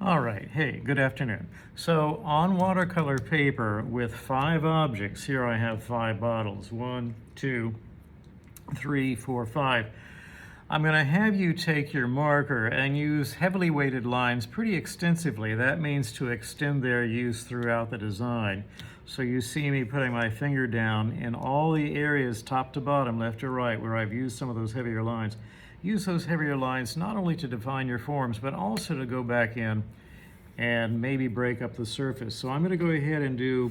All right, hey, good afternoon. So on watercolor paper with 5 objects, here I have 5 bottles, 1, 2, 3, 4, 5. I'm going to have you take your marker and use heavily weighted lines pretty extensively. That means to extend their use throughout the design. So you see me putting my finger down in all the areas, top to bottom, left to right, where I've used some of those heavier lines. Use those heavier lines not only to define your forms, but also to go back in and maybe break up the surface. So I'm going to go ahead and do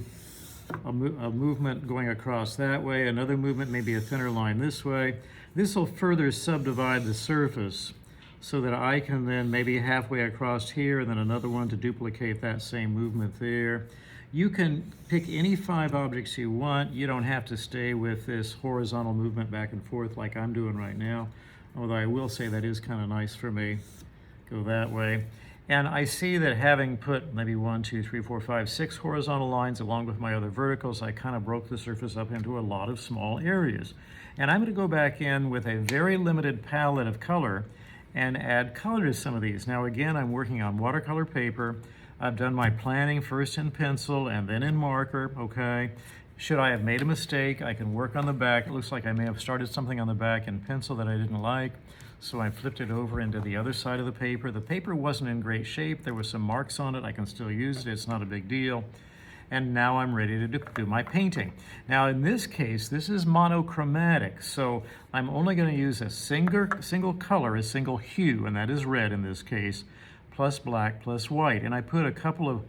a movement going across that way, another movement, maybe a thinner line this way. This will further subdivide the surface so that I can then maybe halfway across here and then another one to duplicate that same movement there. You can pick any 5 objects you want. You don't have to stay with this horizontal movement back and forth like I'm doing right now, although I will say that is kind of nice for me. Go that way. And I see that having put maybe 1, 2, 3, 4, 5, 6 horizontal lines along with my other verticals, I kind of broke the surface up into a lot of small areas. And I'm going to go back in with a very limited palette of color and add color to some of these. Now again, I'm working on watercolor paper. I've done my planning first in pencil and then in marker, okay? Should I have made a mistake, I can work on the back. It looks like I may have started something on the back in pencil that I didn't like, so I flipped it over into the other side of the paper. The paper wasn't in great shape. There were some marks on it. I can still use it. It's not a big deal. And now I'm ready to do my painting. Now in this case, this is monochromatic, so I'm only going to use a single color, a single hue, and that is red in this case, plus black, plus white. And I put a couple of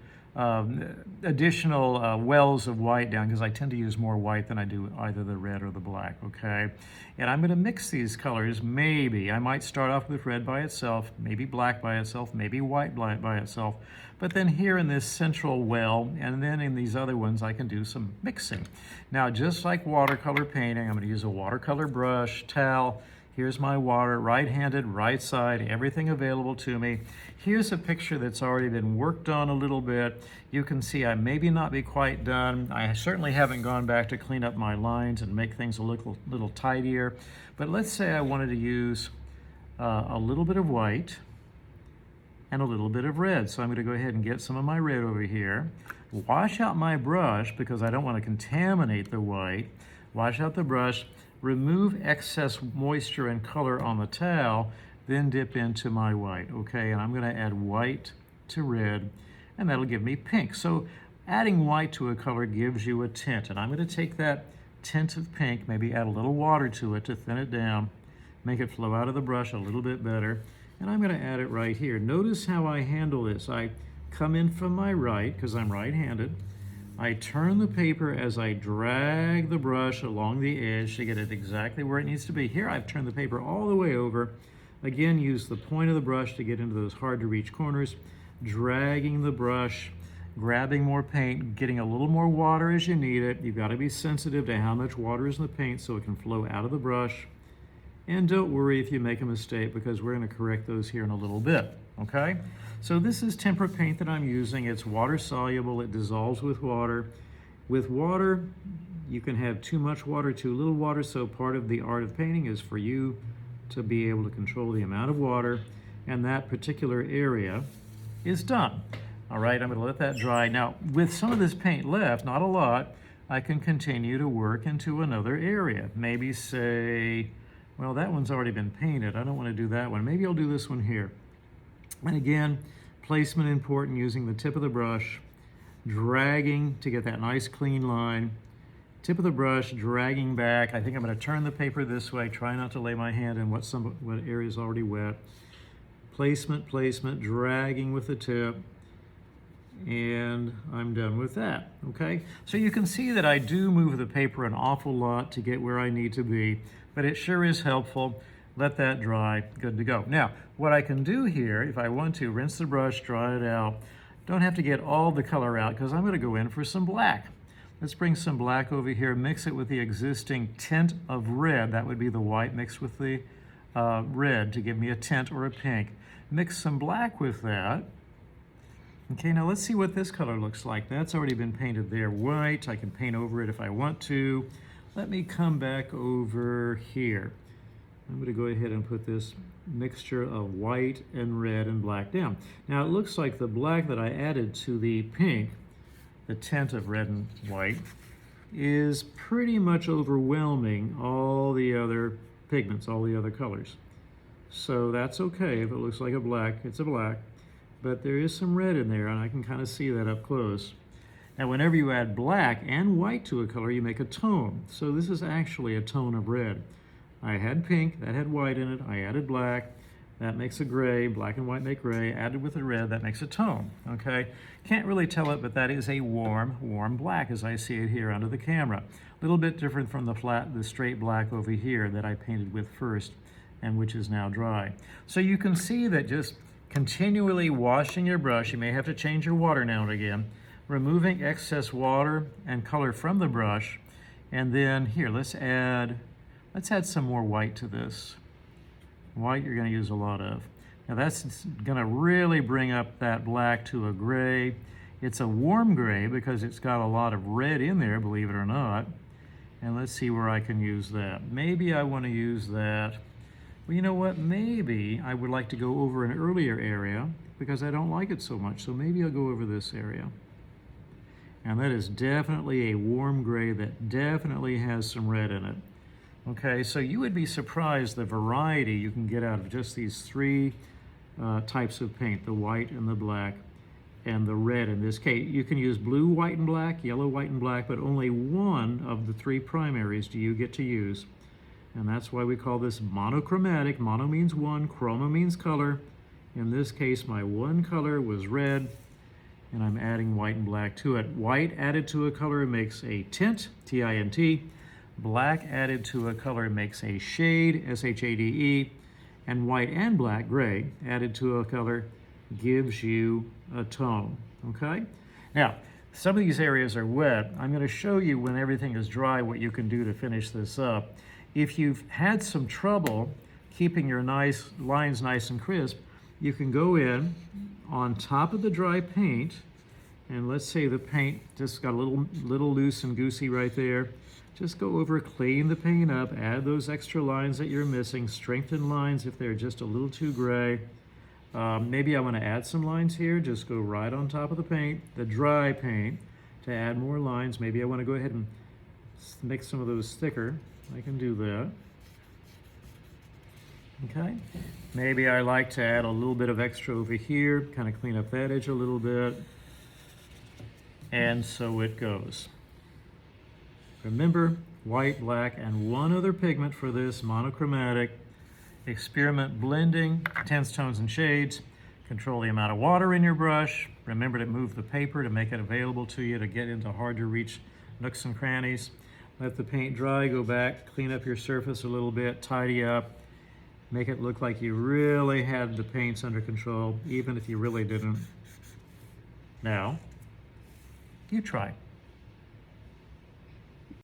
additional wells of white down because I tend to use more white than I do either the red or the black, okay? And I'm going to mix these colors. Maybe I might start off with red by itself, maybe black by itself, maybe white by itself, but then here in this central well, and then in these other ones, I can do some mixing. Now, just like watercolor painting, I'm going to use a watercolor brush, towel. Here's my water, right-handed, right side, everything available to me. Here's a picture that's already been worked on a little bit. You can see I maybe not be quite done. I certainly haven't gone back to clean up my lines and make things a little tidier. But let's say I wanted to use a little bit of white and a little bit of red. So I'm going to go ahead and get some of my red over here. Wash out my brush because I don't want to contaminate the white. Wash out the brush. Remove excess moisture and color on the towel, then dip into my white, okay? And I'm going to add white to red, and that'll give me pink. So adding white to a color gives you a tint, and I'm going to take that tint of pink, maybe add a little water to it to thin it down, make it flow out of the brush a little bit better, and I'm going to add it right here. Notice how I handle this. I come in from my right, because I'm right-handed. I turn the paper as I drag the brush along the edge to get it exactly where it needs to be. Here I've turned the paper all the way over. Again, use the point of the brush to get into those hard to reach corners, dragging the brush, grabbing more paint, getting a little more water as you need it. You've got to be sensitive to how much water is in the paint so it can flow out of the brush. And don't worry if you make a mistake because we're going to correct those here in a little bit, okay? So this is Tempera paint that I'm using. It's water soluble, it dissolves with water. With water, you can have too much water, too little water, so part of the art of painting is for you to be able to control the amount of water, and that particular area is done. All right, I'm gonna let that dry. Now, with some of this paint left, not a lot, I can continue to work into another area. Maybe say, well, that one's already been painted. I don't want to do that one. Maybe I'll do this one here. And again, placement important, using the tip of the brush, dragging to get that nice clean line. Tip of the brush, dragging back. I think I'm going to turn the paper this way. Try not to lay my hand in what area is already wet. Placement, dragging with the tip. And I'm done with that, okay? So you can see that I do move the paper an awful lot to get where I need to be, but it sure is helpful. Let that dry, good to go. Now, what I can do here, if I want to, rinse the brush, dry it out. Don't have to get all the color out because I'm going to go in for some black. Let's bring some black over here, mix it with the existing tint of red. That would be the white mixed with the red to give me a tint or a pink. Mix some black with that. Okay, now let's see what this color looks like. That's already been painted there white. I can paint over it if I want to. Let me come back over here. I'm going to go ahead and put this mixture of white and red and black down. Now it looks like the black that I added to the pink, the tint of red and white, is pretty much overwhelming all the other pigments, all the other colors. So that's okay if it looks like a black, it's a black, but there is some red in there and I can kind of see that up close. Now whenever you add black and white to a color, you make a tone. So this is actually a tone of red. I had pink, that had white in it, I added black, that makes a gray, black and white make gray, added with the red, that makes a tone, okay? Can't really tell it, but that is a warm black as I see it here under the camera. A little bit different from the straight black over here that I painted with first and which is now dry. So you can see that just continually washing your brush, you may have to change your water now and again, removing excess water and color from the brush, and then here, let's add some more white to this. White you're going to use a lot of. Now that's going to really bring up that black to a gray. It's a warm gray because it's got a lot of red in there, believe it or not. And let's see where I can use that. Maybe I want to use that. Well, you know what? Maybe I would like to go over an earlier area because I don't like it so much. So maybe I'll go over this area. And that is definitely a warm gray that definitely has some red in it. Okay, so you would be surprised the variety you can get out of just these three types of paint, the white and the black and the red in this case. You can use blue, white, and black, yellow, white, and black, but only one of the three primaries do you get to use. And that's why we call this monochromatic. Mono means one, chroma means color. In this case, my one color was red, and I'm adding white and black to it. White added to a color makes a tint, T-I-N-T. Black added to a color makes a shade, S-H-A-D-E, and white and black, gray, added to a color gives you a tone, okay? Now, some of these areas are wet. I'm going to show you when everything is dry what you can do to finish this up. If you've had some trouble keeping your lines nice and crisp, you can go in on top of the dry paint, and let's say the paint just got a little loose and goosey right there. Just go over, clean the paint up, add those extra lines that you're missing, strengthen lines if they're just a little too gray. Maybe I want to add some lines here, just go right on top of the paint, the dry paint, to add more lines. Maybe I want to go ahead and make some of those thicker. I can do that. Okay, maybe I like to add a little bit of extra over here, kind of clean up that edge a little bit. And so it goes. Remember, white, black, and one other pigment for this, monochromatic. Experiment blending, tints, tones, and shades. Control the amount of water in your brush. Remember to move the paper to make it available to you to get into hard to reach nooks and crannies. Let the paint dry, go back, clean up your surface a little bit, tidy up. Make it look like you really had the paints under control, even if you really didn't. Now, you try.